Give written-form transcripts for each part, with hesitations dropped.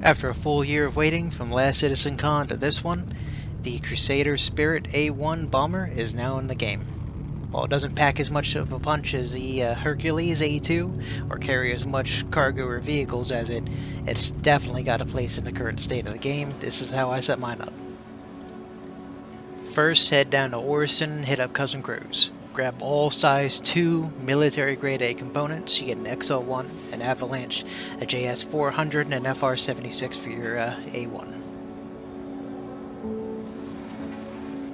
After a full year of waiting from last Citizen Con to this one, the Crusader Spirit A1 bomber is now in the game. While it doesn't pack as much of a punch as the Hercules A2, or carry as much cargo or vehicles as it, it's definitely got a place in the current state of the game. This is how I set mine up. First, head down to Orison and hit up Cousin Cruz. Grab all size 2 military grade A components. You get an XL1, an Avalanche, a JS400, and an FR76 for your A1.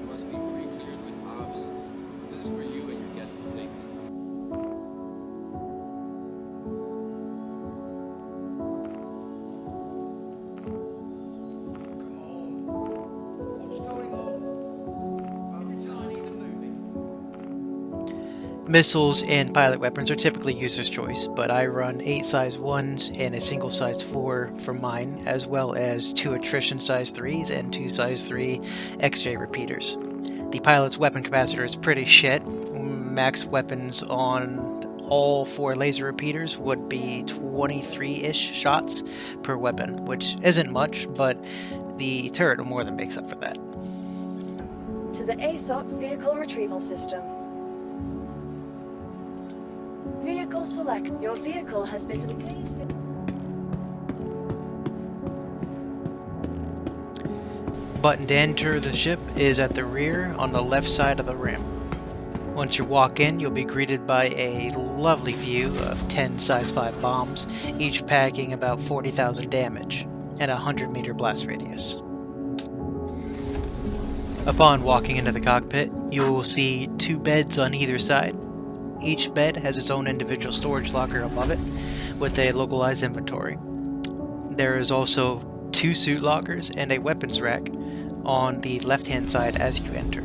Must be pre-cleared with ops. This is for you and your guests' safety. Missiles and pilot weapons are typically user's choice, but I run 8 size 1s and a single size 4 for mine, as well as 2 attrition size 3s and 2 size 3 XJ repeaters. The pilot's weapon capacitor is pretty shit. Max weapons on all 4 laser repeaters would be 23-ish shots per weapon, which isn't much, but the turret more than makes up for that. To the ASOP Vehicle Retrieval System. Vehicle select. Your vehicle has been to the place. Button to enter the ship is at the rear on the left side of the ramp. Once you walk in, you'll be greeted by a lovely view of 10 size 5 bombs, each packing about 40,000 damage and a 100-meter blast radius. Upon walking into the cockpit, you will see 2 beds on either side. Each bed has its own individual storage locker above it, with a localized inventory. There is also 2 suit lockers and a weapons rack on the left-hand side as you enter.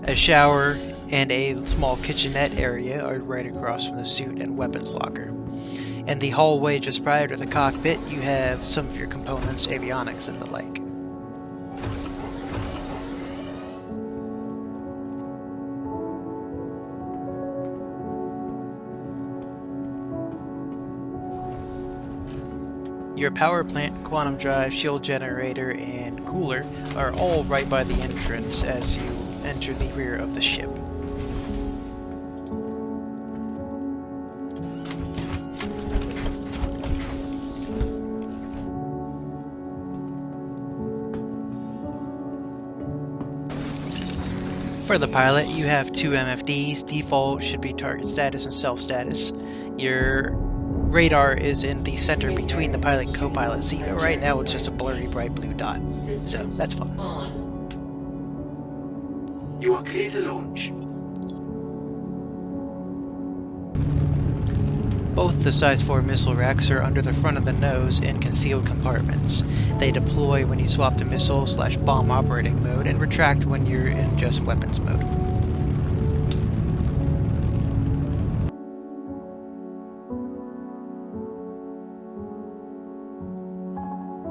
A shower and a small kitchenette area are right across from the suit and weapons locker. In the hallway just prior to the cockpit, you have some of your components, avionics, and the like. Your power plant, quantum drive, shield generator, and cooler are all right by the entrance as you enter the rear of the ship. For the pilot, you have 2 MFDs. Default should be target status and self status. Your radar is in the center between the pilot and co-pilot seat, but right now it's just a blurry bright blue dot, so that's fine. You are clear to launch. Both the size 4 missile racks are under the front of the nose in concealed compartments. They deploy when you swap to missile/bomb operating mode and retract when you're in just weapons mode.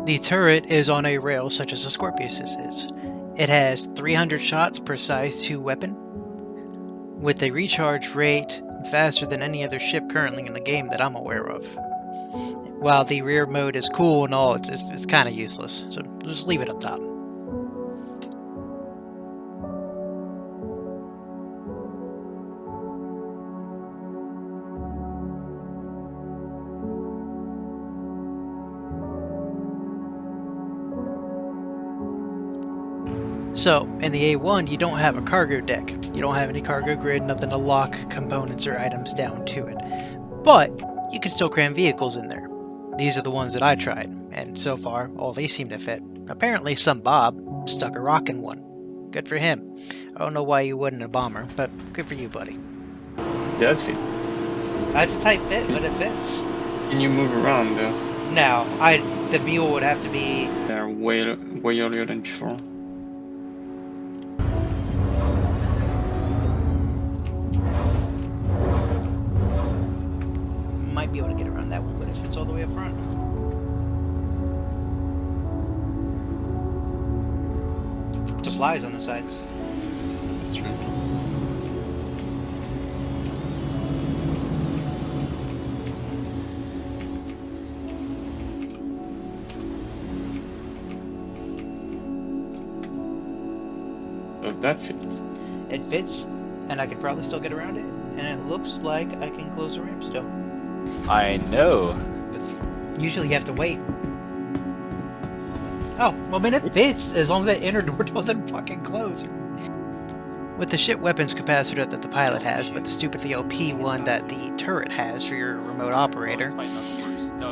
The turret is on a rail such as the Scorpius is. It has 300 shots per size 2 weapon, with a recharge rate faster than any other ship currently in the game that I'm aware of. While the rear mode is cool and all, it's kind of useless, so just leave it up top. So, in the A1, you don't have a cargo deck. You don't have any cargo grid, nothing to lock components or items down to it. But, you can still cram vehicles in there. These are the ones that I tried, and so far, all they seem to fit. Apparently some Bob stuck a rock in one. Good for him. I don't know why you wouldn't a bomber, but good for you, buddy. It does fit. That's a tight fit, but it fits. Can you move around though? Now, the mule would have to be... They're way earlier than before. Might be able to get around that one, but it fits all the way up front. Supplies on the sides. That's right. That fits. It fits, and I could probably still get around it, and it looks like I can close the ramp still. I know. It's Usually you have to wait. Oh, well, I mean, it fits as long as that inner door doesn't fucking close. With the shit weapons capacitor that the pilot has, but the stupidly OP one that the turret has for your remote operator,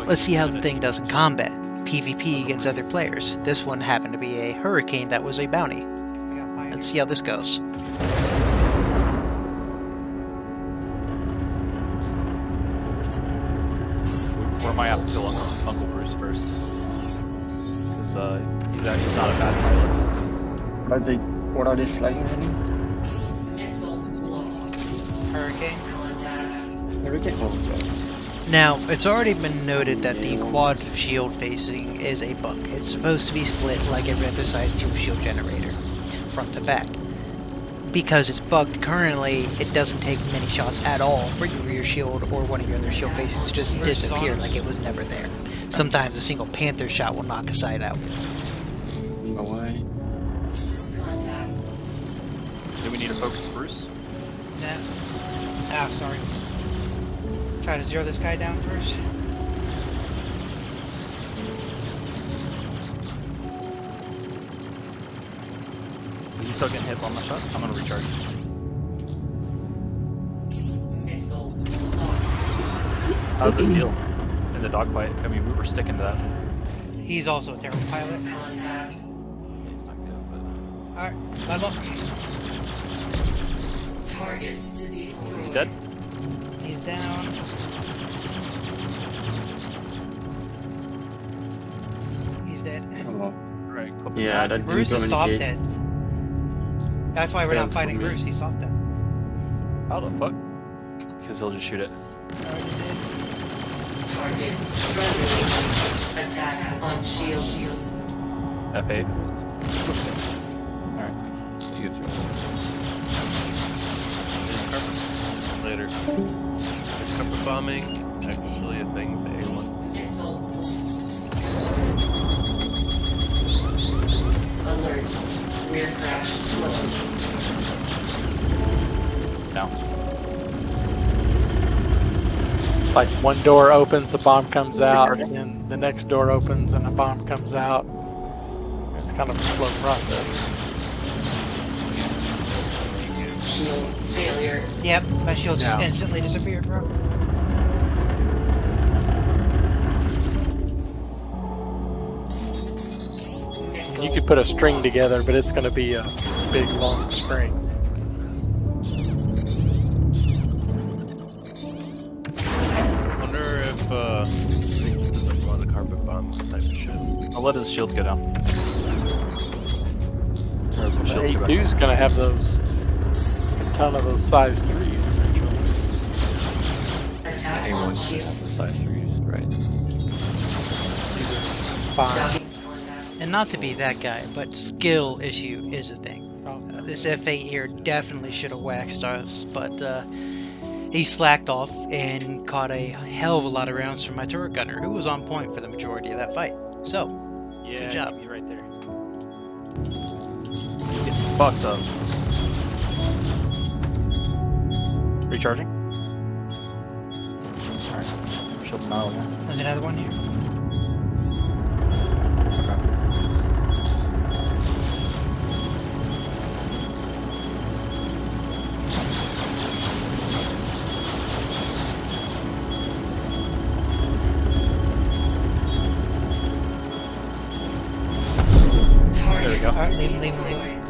let's see how the thing does in combat. PvP against other players. This one happened to be a hurricane that was a bounty. Let's see how this goes. Where am I have to kill Uncle Bruce first? Because he's actually not a bad pilot. What are they flying at? Hurricane. Hurricane? Now, it's already been noted that the quad shield facing is a bug. It's supposed to be split like a regular-sized tube shield generator, front to back. Because it's bugged currently, it doesn't take many shots at all for your rear shield or one of your other shield faces to just disappear like it was never there. Sometimes a single Panther shot will knock a side out. No way. Do we need to focus Bruce? Nah. Ah, sorry. Try to zero this guy down first. Is he still getting hit by my shot? I'm gonna recharge. How's the deal in the dogfight? I mean, we were sticking to that. He's also a terrible pilot. It's not good, but... Alright, level up. Is he dead? He's down. He's dead. Right, clip him Yeah, back. that Bruce is soft death. death. That's why we're Yeah, not fighting for me. Bruce, he's soft death. How the fuck? Because he'll just shoot it. Already did. Target friendly. Attack on shield. F8. Alright. You get through. Later. Is carpet bombing actually a thing with the A1? Missile. Alert. Rear crash close. Now. Like one door opens, the bomb comes out, and then the next door opens and the bomb comes out. It's kind of a slow process. Shield failure. Yep, my shield just Yeah. instantly disappeared, bro. Missile. You could put a string together, but it's going to be a big long string. I wonder if I think this is like one of the carpet bomb type of shit. I'll let his shields go down. Or the The shields go back. A2's going to have those, a ton of those size 3s eventually. Attack on A1 shield. size 3s, right? These are fine. Docking contact. And not to be that guy, but skill issue is a thing. This F8 here definitely should have waxed us, but he slacked off and caught a hell of a lot of rounds from my turret gunner, who was on point for the majority of that fight. So, Yeah, good job. You're right there. Getting fucked up. Recharging. Alright. Shield him out again. There's another one here. Okay. There we go. Alright, leave him, leave him, leave him.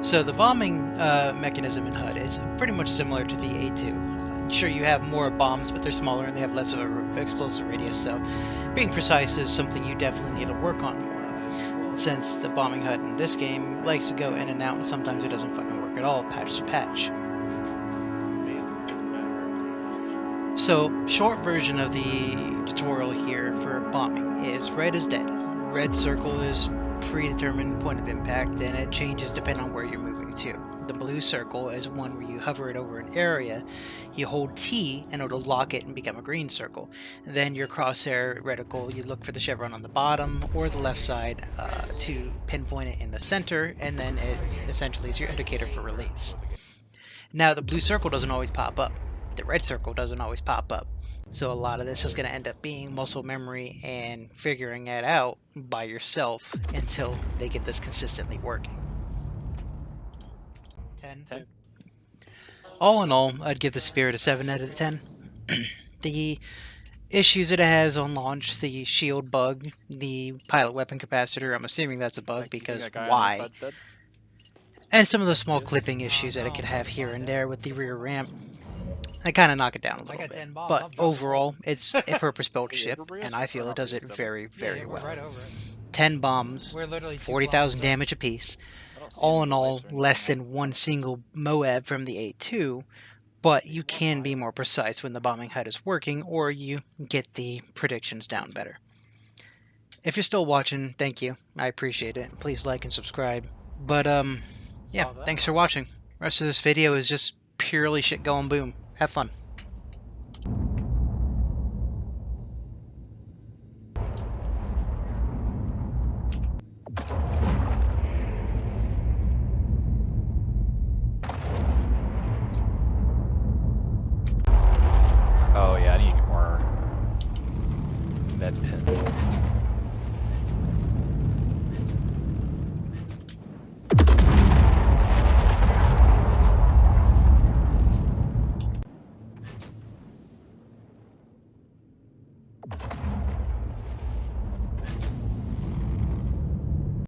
So the bombing mechanism in HUD is pretty much similar to the A2. Sure, you have more bombs, but they're smaller and they have less of an explosive radius, so being precise is something you definitely need to work on more. Since the bombing HUD in this game likes to go in and out, and sometimes it doesn't fucking work at all, patch to patch. So, short version of the tutorial here for bombing is red is dead. Red circle is predetermined point of impact, and it changes depending on where you're moving to. the blue circle is one where you hover it over an area, you hold T and it'll lock it and become a green circle. And then your crosshair reticle, you look for the chevron on the bottom or the left side to pinpoint it in the center, and then it essentially is your indicator for release. Now the blue circle doesn't always pop up. The red circle doesn't always pop up. So a lot of this is going to end up being muscle memory and figuring it out by yourself until they get this consistently working. 10. All in all, I'd give the Spirit a 7 out of 10. The issues it has on launch, the shield bug, the pilot weapon capacitor, I'm assuming that's a bug because why? And some of the small clipping issues that it could have here and there with the rear ramp. I kind of knock it down a little bit. But overall, it's a purpose-built ship, and I feel it does it very, very well. 10 bombs, 40,000 damage apiece. All in all, less than one single MOAB from the A2, but you can be more precise when the bombing HUD is working, or you get the predictions down better. If you're still watching, thank you. I appreciate it. Please like and subscribe. But, yeah, thanks for watching. The rest of this video is just purely shit going boom. Have fun.